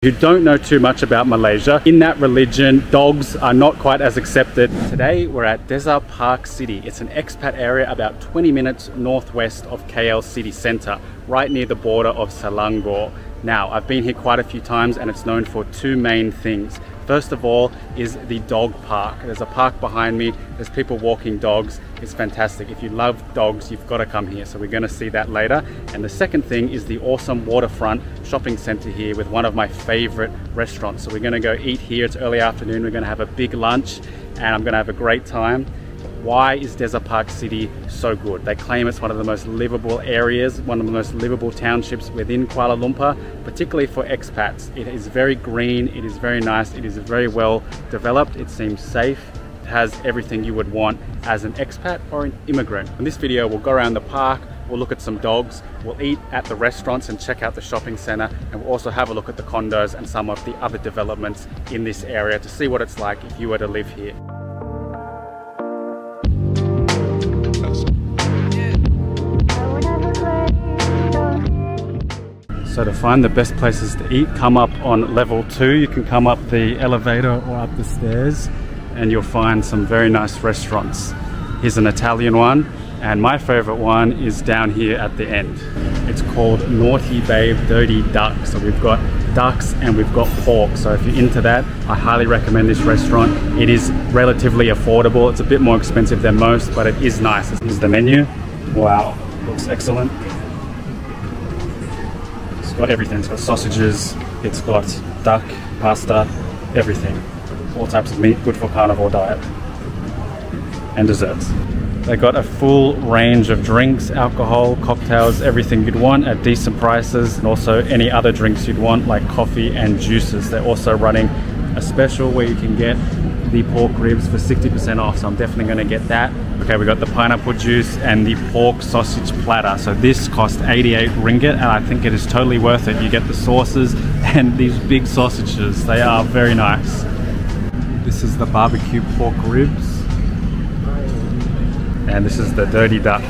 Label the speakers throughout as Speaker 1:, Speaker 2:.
Speaker 1: You don't know too much about Malaysia. In that religion, dogs are not quite as accepted. Today, we're at Desa ParkCity. It's an expat area about 20 minutes northwest of KL city centre, right near the border of Selangor. Now, I've been here quite a few times and it's known for two main things. First of all is the dog park. There's a park behind me. There's people walking dogs. It's fantastic. If you love dogs, you've got to come here. So we're going to see that later. And the second thing is the awesome waterfront shopping center here with one of my favorite restaurants. So we're going to go eat here. It's early afternoon. We're going to have a big lunch and I'm going to have a great time. Why is Desa ParkCity so good? They claim it's one of the most livable areas, one of the most livable townships within Kuala Lumpur, particularly for expats. It is very green, it is very nice, it is very well developed, it seems safe, it has everything you would want as an expat or an immigrant. In this video, we'll go around the park, we'll look at some dogs, we'll eat at the restaurants and check out the shopping center, and we'll also have a look at the condos and some of the other developments in this area to see what it's like if you were to live here. So to find the best places to eat, come up on level 2. You can come up the elevator or up the stairs and you'll find some very nice restaurants. Here's an Italian one, and my favorite one is down here at the end. It's called Naughty Babe Dirty Duck. So we've got ducks and we've got pork. So if you're into that, I highly recommend this restaurant. It is relatively affordable. It's a bit more expensive than most, but it is nice. This is the menu. Wow, looks excellent. It's got everything. It's got sausages, it's got duck, pasta, everything. All types of meat, good for carnivore diet. And desserts. They got a full range of drinks, alcohol, cocktails, everything you'd want at decent prices, and also any other drinks you'd want like coffee and juices. They're also running a special where you can get the pork ribs for 60% off, so I'm definitely going to get that. Okay, we got the pineapple juice and the pork sausage platter. So this cost 88 ringgit and I think it is totally worth it. You get the sauces and these big sausages. They are very nice. This is the barbecue pork ribs. And this is the dirty duck.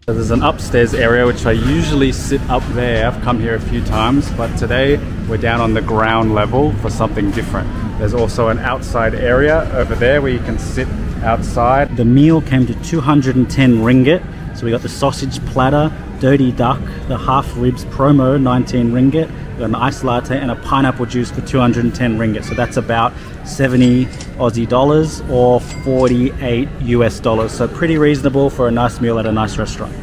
Speaker 1: So there's an upstairs area which I usually sit up there. I've come here a few times, but today we're down on the ground level for something different. There's also an outside area over there where you can sit outside. The meal came to 210 ringgit. So we got the sausage platter, dirty duck, the half ribs promo, 19 ringgit. We got an iced latte and a pineapple juice for 210 ringgit. So that's about 70 Aussie dollars or 48 US dollars. So pretty reasonable for a nice meal at a nice restaurant.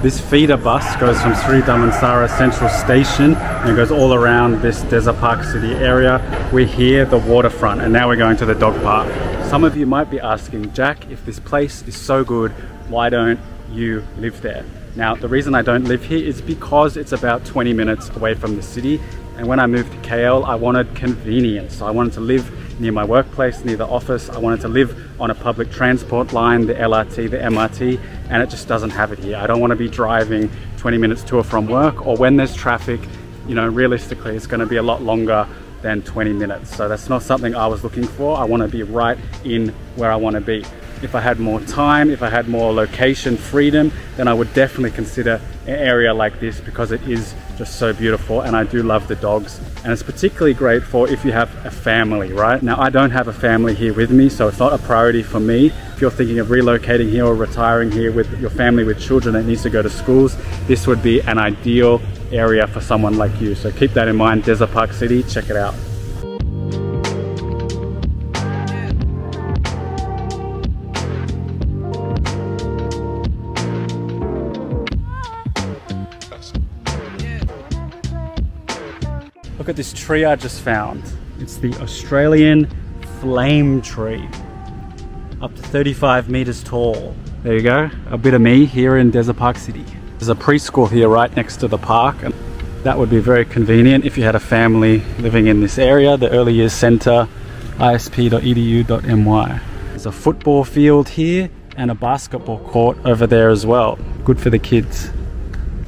Speaker 1: This feeder bus goes from Sri Damansara Central Station and goes all around this Desa ParkCity area. We're here at the waterfront and now we're going to the dog park. Some of you might be asking, Jack, if this place is so good, why don't you live there? Now, the reason I don't live here is because it's about 20 minutes away from the city. And when I moved to KL, I wanted convenience. So I wanted to live near my workplace, near the office. I wanted to live on a public transport line, the LRT, the MRT, and it just doesn't have it here. I don't want to be driving 20 minutes to or from work, or when there's traffic, you know, realistically, it's going to be a lot longer than 20 minutes. So that's not something I was looking for. I want to be right in where I want to be. If I had more time, if I had more location freedom, then I would definitely consider an area like this because it is just so beautiful and I do love the dogs. And it's particularly great for if you have a family, right? Now, I don't have a family here with me, so it's not a priority for me. If you're thinking of relocating here or retiring here with your family with children that needs to go to schools, this would be an ideal area for someone like you. So keep that in mind. Desa ParkCity, check it out. Look at this tree I just found. It's the Australian flame tree. Up to 35 meters tall. There you go, a bit of me here in Desa ParkCity. There's a preschool here right next to the park, and that would be very convenient if you had a family living in this area. The Early Years Centre, isp.edu.my. There's a football field here and a basketball court over there as well. Good for the kids.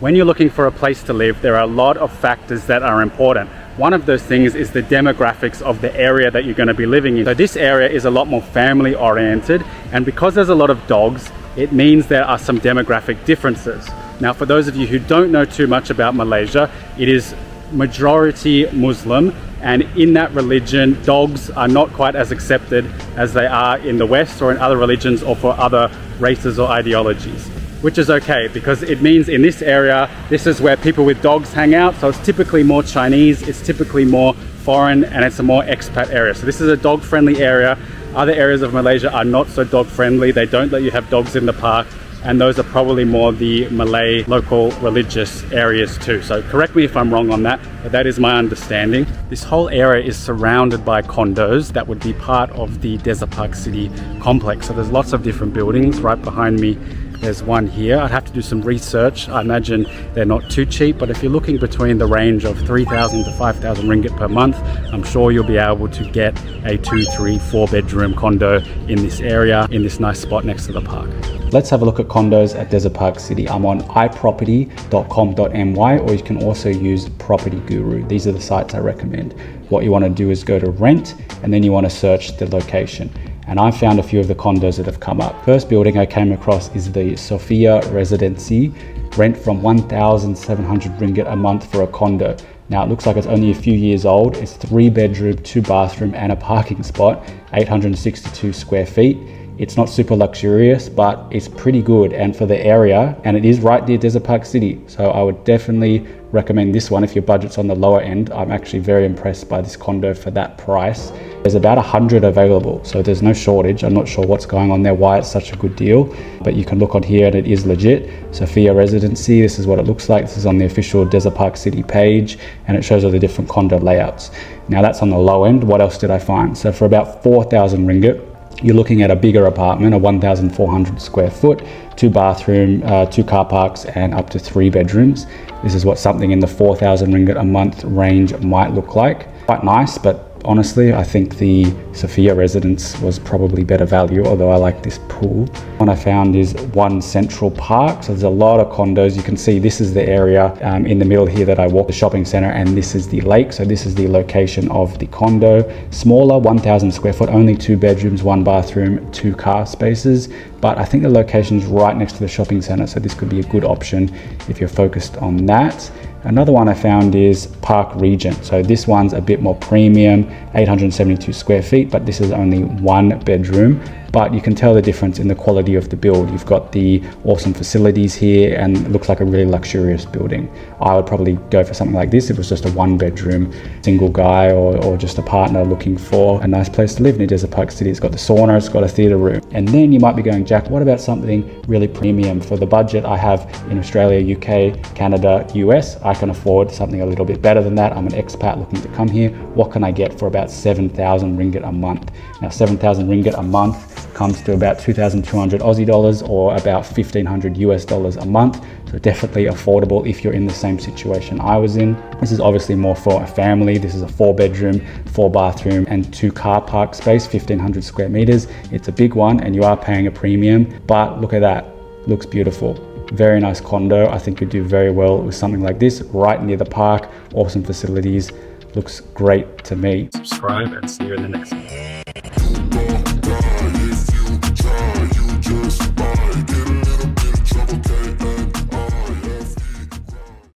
Speaker 1: When you're looking for a place to live, there are a lot of factors that are important. One of those things is the demographics of the area that you're going to be living in. So this area is a lot more family oriented, and because there's a lot of dogs, it means there are some demographic differences. Now, for those of you who don't know too much about Malaysia, it is majority Muslim, and in that religion, dogs are not quite as accepted as they are in the West or in other religions or for other races or ideologies. Which is okay, because it means in this area, this is where people with dogs hang out. So it's typically more Chinese, it's typically more foreign, and it's a more expat area. So this is a dog friendly area. Other areas of Malaysia are not so dog friendly. They don't let you have dogs in the park. And those are probably more the Malay local religious areas too. So correct me if I'm wrong on that, but that is my understanding. This whole area is surrounded by condos that would be part of the Desa ParkCity complex. So there's lots of different buildings. Right behind me, there's one here. I'd have to do some research. I imagine they're not too cheap, but if you're looking between the range of 3,000 to 5,000 ringgit per month, I'm sure you'll be able to get a 2, 3, 4 bedroom condo in this area, in this nice spot next to the park. Let's have a look at condos at Desa ParkCity. I'm on iproperty.com.my, or you can also use Property Guru. These are the sites I recommend. What you want to do is go to rent, and then you want to search the location. And I found a few of the condos that have come up. First building I came across is the Sophia Residency. Rent from 1,700 ringgit a month for a condo. Now it looks like it's only a few years old. It's 3 bedroom, 2 bathroom and a parking spot, 862 square feet. It's not super luxurious, but it's pretty good, and for the area, and it is right near Desa ParkCity. So I would definitely recommend this one if your budget's on the lower end. I'm actually very impressed by this condo for that price. There's about 100 available, so there's no shortage. I'm not sure what's going on there, why it's such a good deal, but you can look on here and it is legit. Sophia Residency, this is what it looks like. This is on the official Desa ParkCity page, and it shows all the different condo layouts. Now that's on the low end. What else did I find? So for about 4,000 ringgit, you're looking at a bigger apartment, a 1,400 square foot, 2 bathroom, 2 car parks, and up to 3 bedrooms. This is what something in the 4,000 ringgit a month range might look like. Quite nice, but honestly, I think the Sophia residence was probably better value, although I like this pool. One I found is One Central Park. So there's a lot of condos. You can see this is the area in the middle here that I walk, the shopping center, and this is the lake. So this is the location of the condo. Smaller, 1,000 square foot, only 2 bedrooms, 1 bathroom, 2 car spaces. But I think the location is right next to the shopping center. So this could be a good option if you're focused on that. Another one I found is Park Regent. So this one's a bit more premium, 872 square feet, but this is only 1 bedroom. But you can tell the difference in the quality of the build. You've got the awesome facilities here, and it looks like a really luxurious building. I would probably go for something like this if it was just a 1 bedroom, single guy or just a partner looking for a nice place to live near Desa ParkCity. It's got the sauna, it's got a theatre room. And then you might be going, Jack, what about something really premium? For the budget I have in Australia, UK, Canada, US, I can afford something a little bit better than that. I'm an expat looking to come here. What can I get for about 7,000 ringgit a month? Now 7,000 ringgit a month comes to about 2,200 Aussie dollars, or about 1,500 US dollars a month. So definitely affordable if you're in the same situation I was in. This is obviously more for a family. This is a 4 bedroom, 4 bathroom and 2 car park space, 1,500 square meters. It's a big one and you are paying a premium, but look at that, looks beautiful. Very nice condo. I think you'd do very well with something like this, right near the park, awesome facilities. Looks great to me. Subscribe and see you in the next one.